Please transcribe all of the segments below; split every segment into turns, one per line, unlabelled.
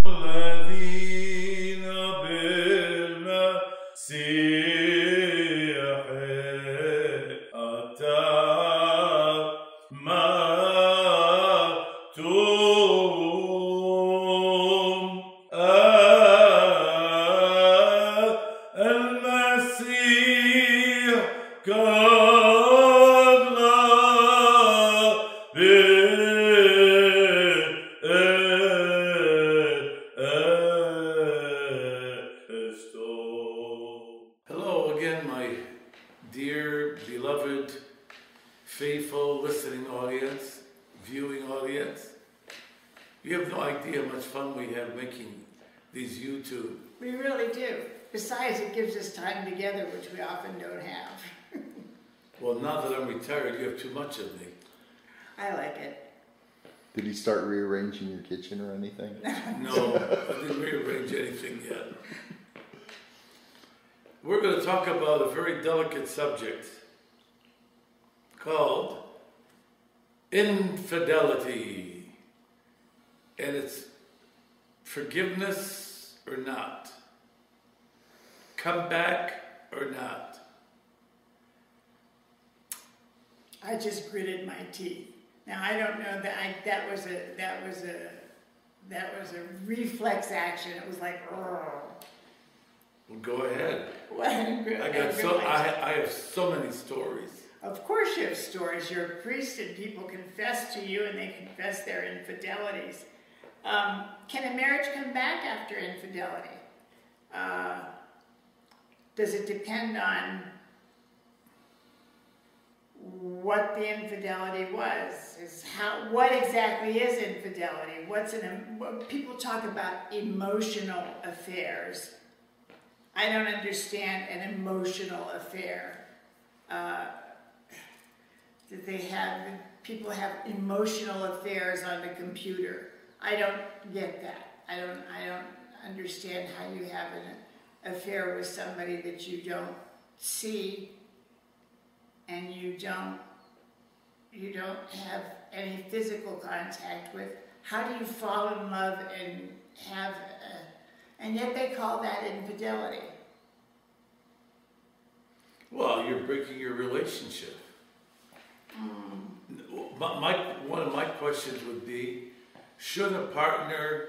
الذين بالمسيح أتمتم المسيح قد Hello again, my dear, beloved, faithful listening audience, viewing audience. You have no idea how much fun we have making these YouTube.
We really do. Besides, it gives us time together, which we often don't have.
Well, now that I'm retired, you have too much of me.
I like it.
Did you start rearranging your kitchen or anything?
No, I didn't rearrange anything yet. We're going to talk about a very delicate subject called infidelity. And it's forgiveness or not. Come back or not.
I just gritted my teeth. Now I don't know that that was a reflex action. It was like, oh.
Well, go ahead.
Well,
I have so many stories.
Of course you have stories. You're a priest and people confess to you and they confess their infidelities. Can a marriage come back after infidelity? Does it depend on what the infidelity was? What exactly is infidelity? People talk about emotional affairs. I don't understand an emotional affair. People have emotional affairs on the computer. I don't get that. I don't understand how you have an affair with somebody that you don't see and you don't have any physical contact with. How do you fall in love and have and yet they call that infidelity?
Well, you're breaking your relationship. One of my questions would be, should a partner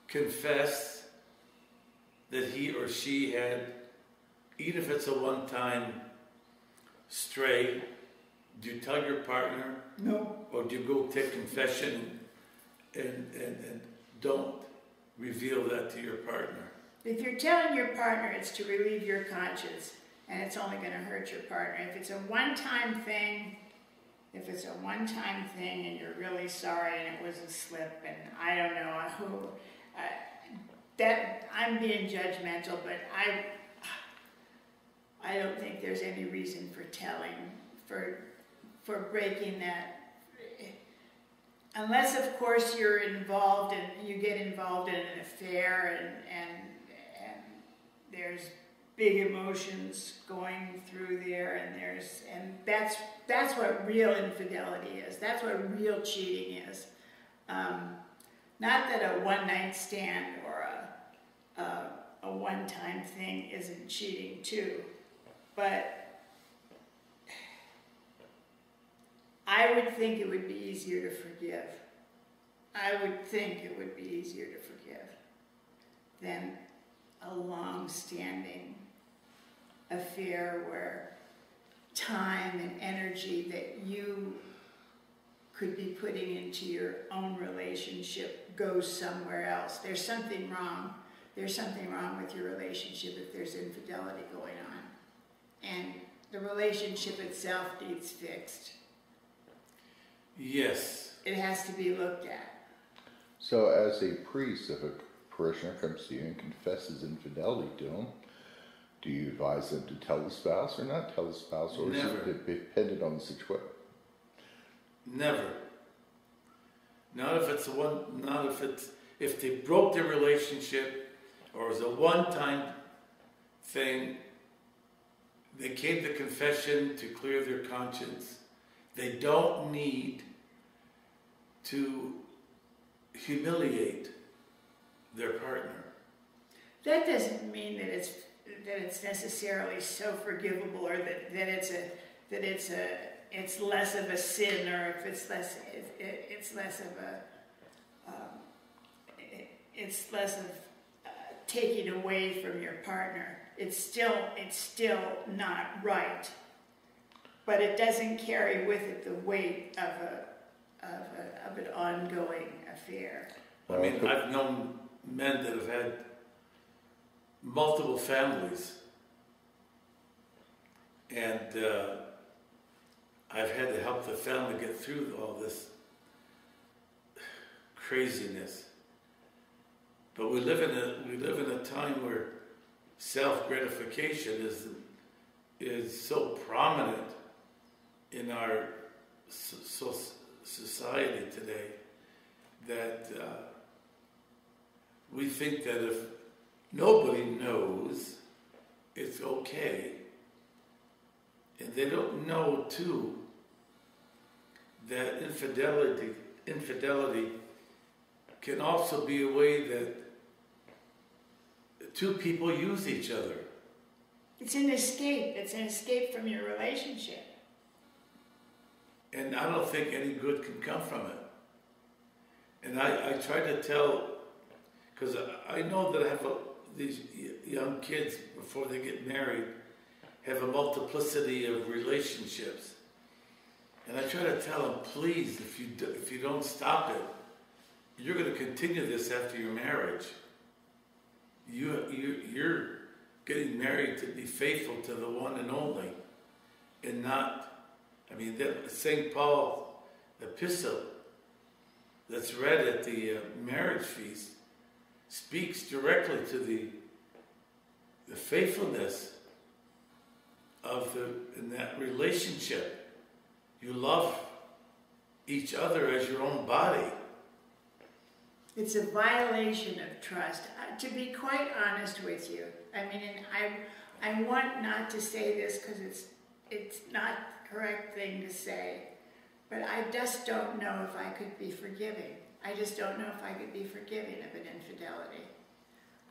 confess that he or she had, even if it's a one-time stray, do you tell your partner?
No.
Or do you go take confession and don't reveal that to your partner?
If you're telling your partner, it's to relieve your conscience, and it's only going to hurt your partner. If it's a one-time thing, and you're really sorry and it was a slip, and I don't know who, that I'm being judgmental, but I don't think there's any reason for breaking that. Unless, of course, you get involved in an affair and there's big emotions going through there, and that's what real infidelity is. That's what real cheating is. Not that a one-night stand or a one-time thing isn't cheating too, but I would think it would be easier to forgive. I would think it would be easier to forgive than a long-standing affair where time and energy that you could be putting into your own relationship goes somewhere else. There's something wrong. There's something wrong with your relationship if there's infidelity going on. And the relationship itself needs fixed.
Yes.
It has to be looked at.
So as a priest, if a parishioner comes to you and confesses infidelity to him, do you advise them to tell the spouse or not tell the spouse, or
Never.
is it dependent on the situation?
Never. Not if they broke their relationship or it was a one-time thing, they came to confession to clear their conscience. They don't need to humiliate
That doesn't mean that it's necessarily so forgivable, or that it's less of a sin, or if it's less of taking away from your partner. It's still not right, but it doesn't carry with it the weight of an ongoing affair.
I mean, I've known men that have had multiple families, and I've had to help the family get through all this craziness. But we live in a time where self-gratification is so prominent in our society today that we think that if nobody knows, it's okay. And they don't know, too, that infidelity can also be a way that two people use each other.
It's an escape. It's an escape from your relationship.
And I don't think any good can come from it. And I try to tell, because I know that I have these young kids, before they get married, have a multiplicity of relationships. And I try to tell them, please, if you don't stop it, you're going to continue this after your marriage. You're getting married to be faithful to the one and only, and not, I mean, that St. Paul epistle that's read at the marriage feast speaks directly to the faithfulness of in that relationship. You love each other as your own body.
It's a violation of trust. To be quite honest with you, I mean, and I want not to say this because it's not the correct thing to say, but I just don't know if I could be forgiving. I just don't know if I could be forgiving of an infidelity.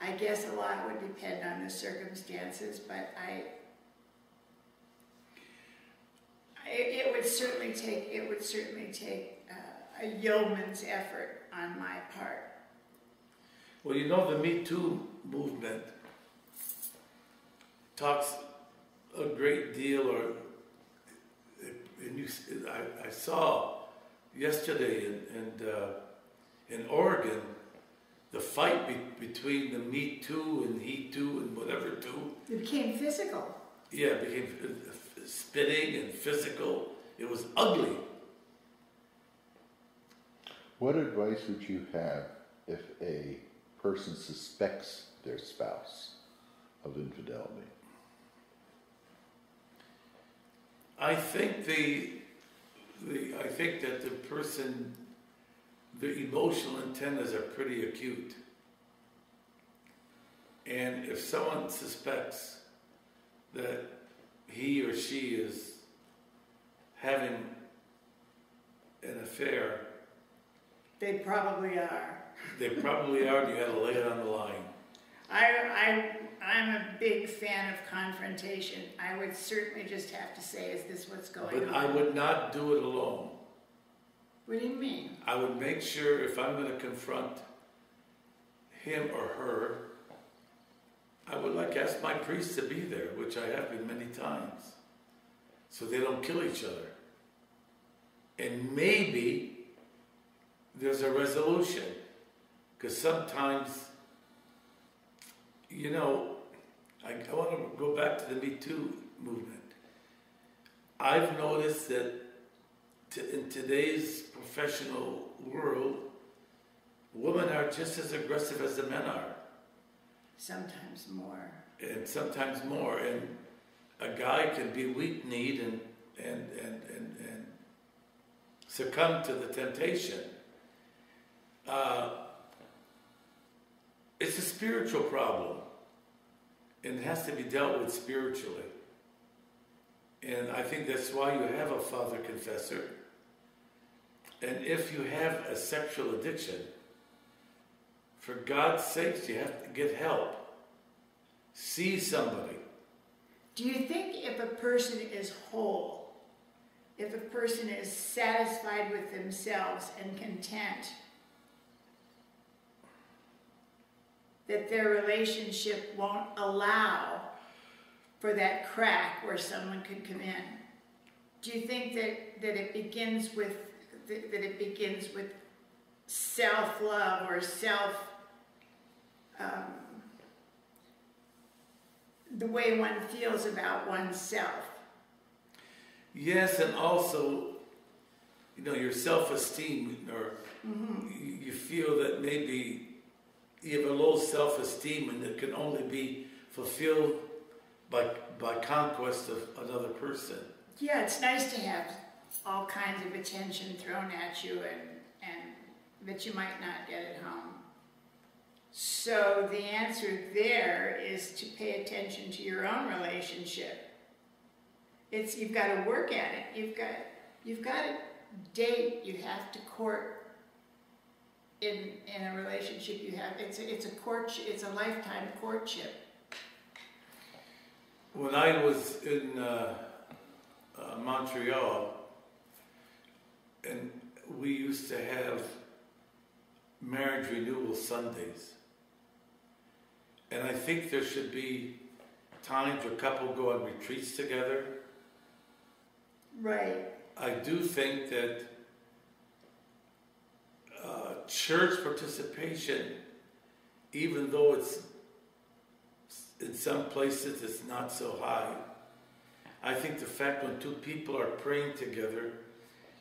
I guess a lot would depend on the circumstances, but it would certainly take a yeoman's effort on my part.
Well, you know, the Me Too movement talks a great deal, I saw yesterday in Oregon, the fight between the Me Too and He Too and whatever Too.
It became physical.
Yeah, it became spitting and physical. It was ugly.
What advice would you have if a person suspects their spouse of infidelity?
I think I think that the person, the emotional antennas are pretty acute. And if someone suspects that he or she is having an affair,
they probably are.
They probably are, and you gotta lay it on the line.
I'm a big fan of confrontation. I would certainly just have to say, is this what's going on?
But I would not do it alone.
What do you mean?
I would make sure if I'm going to confront him or her, I would ask my priest to be there, which I have been many times, so they don't kill each other. And maybe there's a resolution, because sometimes, you know, I want to go back to the Me Too movement. I've noticed that in today's professional world, women are just as aggressive as the men are.
Sometimes more.
And sometimes more. And a guy can be weak-kneed and succumb to the temptation. It's a spiritual problem. And it has to be dealt with spiritually. And I think that's why you have a father confessor. And if you have a sexual addiction, for God's sakes, you have to get help. see somebody.
Do you think if a person is whole, if a person is satisfied with themselves and content, that their relationship won't allow for that crack where someone could come in? Do you think that it begins with self-love or the way one feels about oneself?
Yes, and also, your self-esteem, or you feel that maybe you have a low self-esteem and it can only be fulfilled by conquest of another person.
Yeah, it's nice to have all kinds of attention thrown at you and that you might not get at home. So the answer there is to pay attention to your own relationship. You've got to work at it. You've got to date. You have to court in a relationship you have. It's a courtship. It's a lifetime courtship.
When I was in Montreal, and we used to have marriage renewal Sundays. And I think there should be times where couple go on retreats together.
Right.
I do think that church participation, even though it's in some places it's not so high, I think the fact when two people are praying together,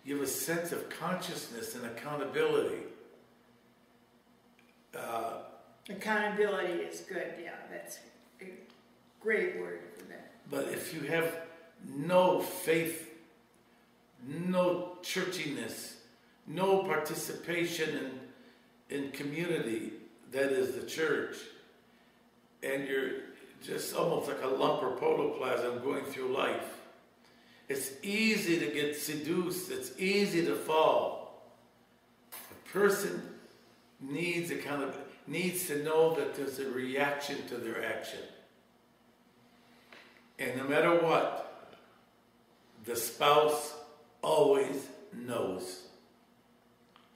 you have a sense of consciousness and accountability.
Accountability is good, yeah, that's a great word for that.
But if you have no faith, no churchiness, no participation in community, that is the church, and you're just almost like a lump or protoplasm going through life, it's easy to get seduced, it's easy to fall. A person needs to know that there's a reaction to their action. And no matter what, the spouse always knows.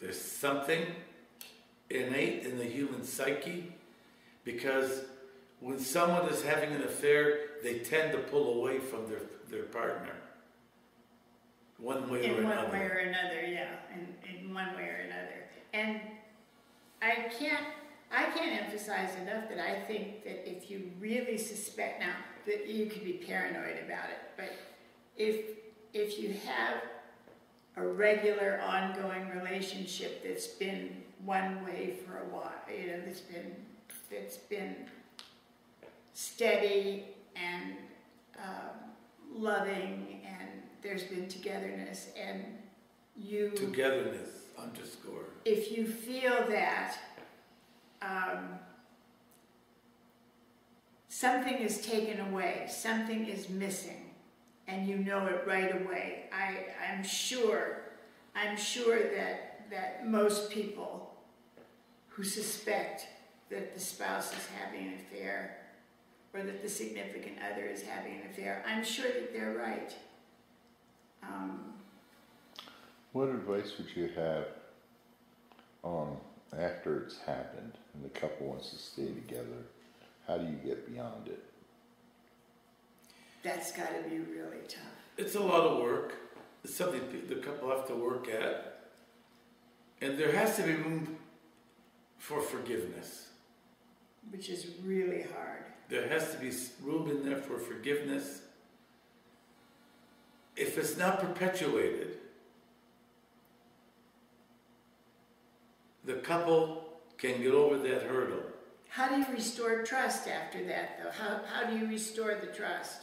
There's something innate in the human psyche, because when someone is having an affair, they tend to pull away from their partner. One way or another.
In one way or another, yeah. In one way or another. And I can't emphasize enough that I think that if you really suspect, now that you could be paranoid about it, but if you have a regular ongoing relationship that's been one way for a while, that's been steady and loving, and there's been togetherness, and
togetherness, underscore.
If you feel that something is taken away, something is missing, and you know it right away, I'm sure that most people who suspect that the spouse is having an affair or that the significant other is having an affair, I'm sure that they're right.
What advice would you have after it's happened and the couple wants to stay together? How do you get beyond it?
That's got to be really tough.
It's a lot of work. It's something the couple have to work at. And there has to be room for forgiveness.
Which is really hard.
There has to be room in there for forgiveness. If it's not perpetuated, the couple can get over that hurdle.
How do you restore trust after that, though? How do you restore the trust?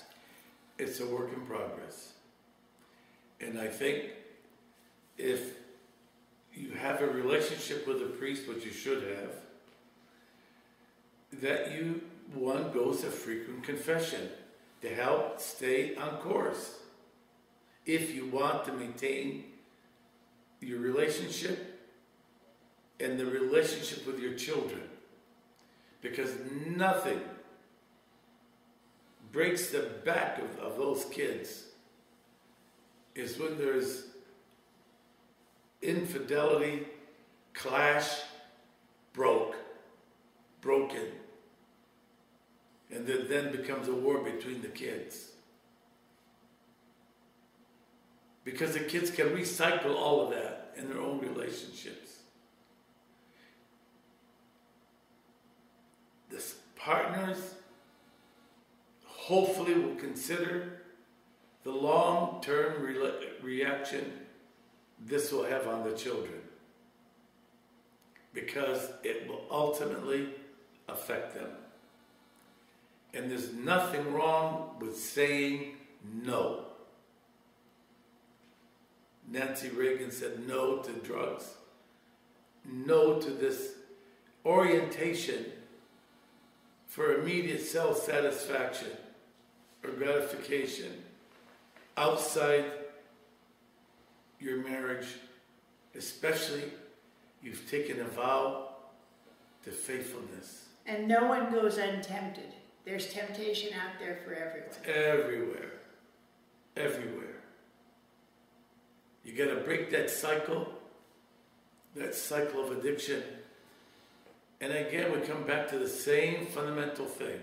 It's a work in progress. And I think if you have a relationship with a priest, which you should have, that one goes to frequent confession to help stay on course. If you want to maintain your relationship and the relationship with your children. Because nothing breaks the back of those kids is when there's infidelity, clash, broken. And there then becomes a war between the kids. Because the kids can recycle all of that in their own relationships. The partners hopefully will consider the long-term reaction this will have on the children, because it will ultimately affect them. And there's nothing wrong with saying no. Nancy Reagan said no to drugs, no to this orientation for immediate self-satisfaction or gratification outside your marriage, especially you've taken a vow to faithfulness.
And no one goes untempted. There's temptation out there for everyone. Everywhere. You got to break that cycle of addiction. And again, we come back to the same fundamental thing.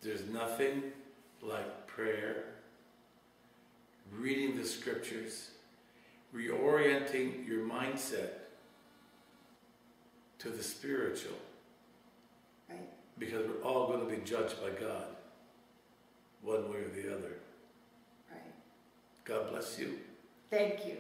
There's nothing like prayer, reading the scriptures, reorienting your mindset to the spiritual. Right.
Because we're all going to be judged by God, one way or the other.
Right.
God bless you.
Thank you.